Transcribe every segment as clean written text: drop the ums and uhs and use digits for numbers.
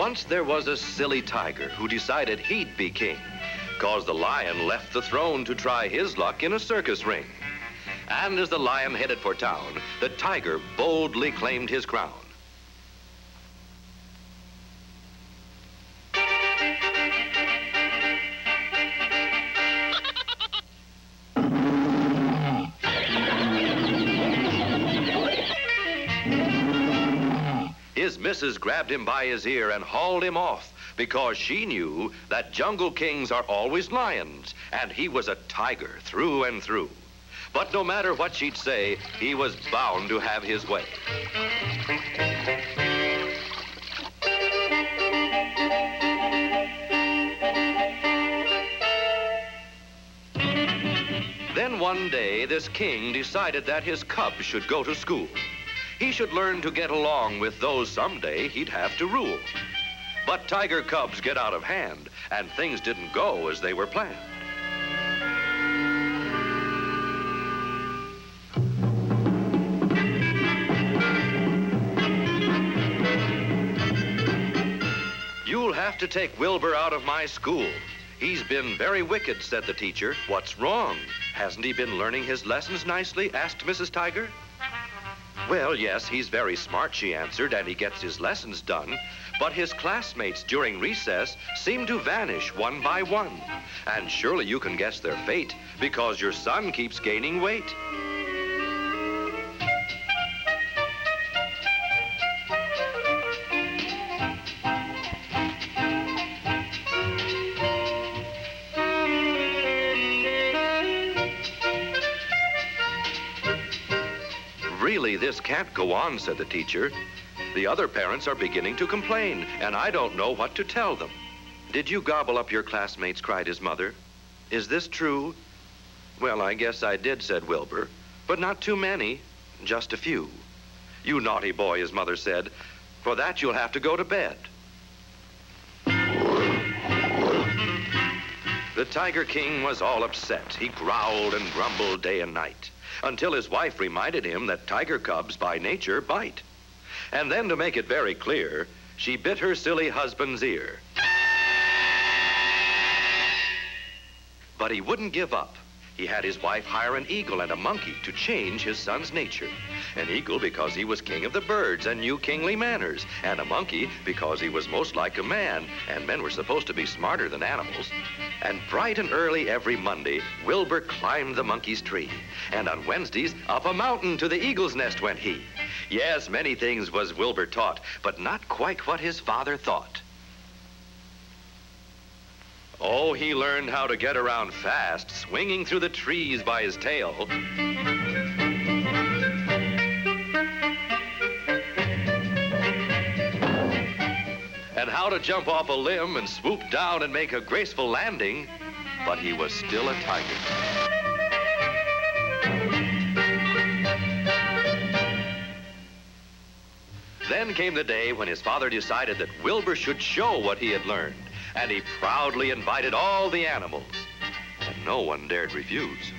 Once there was a silly tiger who decided he'd be king, 'cause the lion left the throne to try his luck in a circus ring. And as the lion headed for town, the tiger boldly claimed his crown. His missus grabbed him by his ear and hauled him off because she knew that jungle kings are always lions, and he was a tiger through and through. But no matter what she'd say, he was bound to have his way. Then one day, this king decided that his cubs should go to school. He should learn to get along with those someday he'd have to rule. But tiger cubs get out of hand, and things didn't go as they were planned. "You'll have to take Wilbur out of my school. He's been very wicked," said the teacher. "What's wrong? Hasn't he been learning his lessons nicely?" asked Mrs. Tiger. "Well, yes, he's very smart," she answered, "and he gets his lessons done. But his classmates during recess seem to vanish one by one. And surely you can guess their fate, because your son keeps gaining weight." "Really, this can't go on," said the teacher. "The other parents are beginning to complain, and I don't know what to tell them." "Did you gobble up your classmates?" cried his mother. "Is this true?" "Well, I guess I did," said Wilbur, "but not too many, just a few." "You naughty boy," his mother said. "For that you'll have to go to bed." The Tiger King was all upset. He growled and grumbled day and night, until his wife reminded him that tiger cubs by nature bite. And then, to make it very clear, she bit her silly husband's ear. But he wouldn't give up. He had his wife hire an eagle and a monkey to change his son's nature. An eagle because he was king of the birds and knew kingly manners, and a monkey because he was most like a man, and men were supposed to be smarter than animals. And bright and early every Monday, Wilbur climbed the monkey's tree, and on Wednesdays, up a mountain to the eagle's nest went he. Yes, many things was Wilbur taught, but not quite what his father thought. Oh, he learned how to get around fast, swinging through the trees by his tail. And how to jump off a limb and swoop down and make a graceful landing, but he was still a tiger. Then came the day when his father decided that Wilbur should show what he had learned, and he proudly invited all the animals, and no one dared refuse.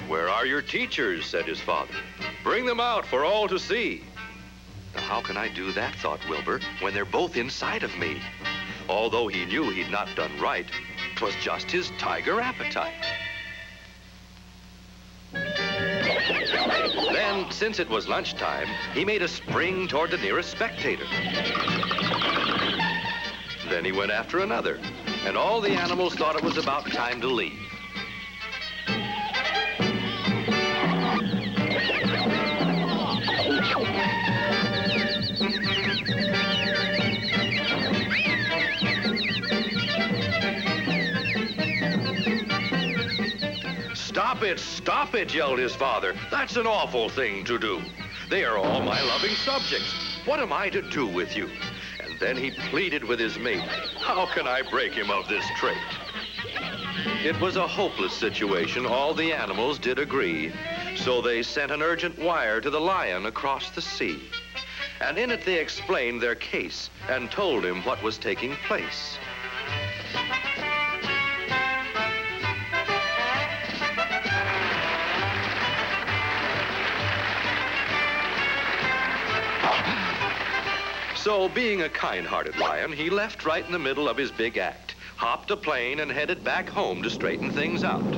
"Where are your teachers?" said his father. "Bring them out for all to see." "Now, how can I do that," thought Wilbur, "when they're both inside of me?" Although he knew he'd not done right, 'twas just his tiger appetite. Then, since it was lunchtime, he made a spring toward the nearest spectator. Then he went after another, and all the animals thought it was about time to leave. Stop it, yelled his father. "That's an awful thing to do. They are all my loving subjects. What am I to do with you?" And then he pleaded with his mate. "How can I break him of this trait?" It was a hopeless situation, all the animals did agree. So they sent an urgent wire to the lion across the sea. And in it they explained their case and told him what was taking place. So, being a kind-hearted lion, he left right in the middle of his big act, hopped a plane, and headed back home to straighten things out.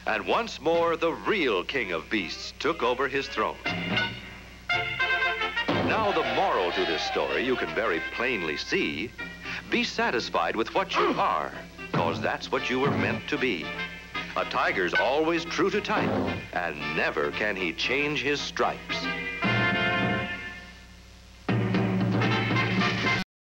And once more, the real king of beasts took over his throne. Now, the moral to this story you can very plainly see. Be satisfied with what you are, 'cause that's what you were meant to be. A tiger's always true to type, and never can he change his stripes.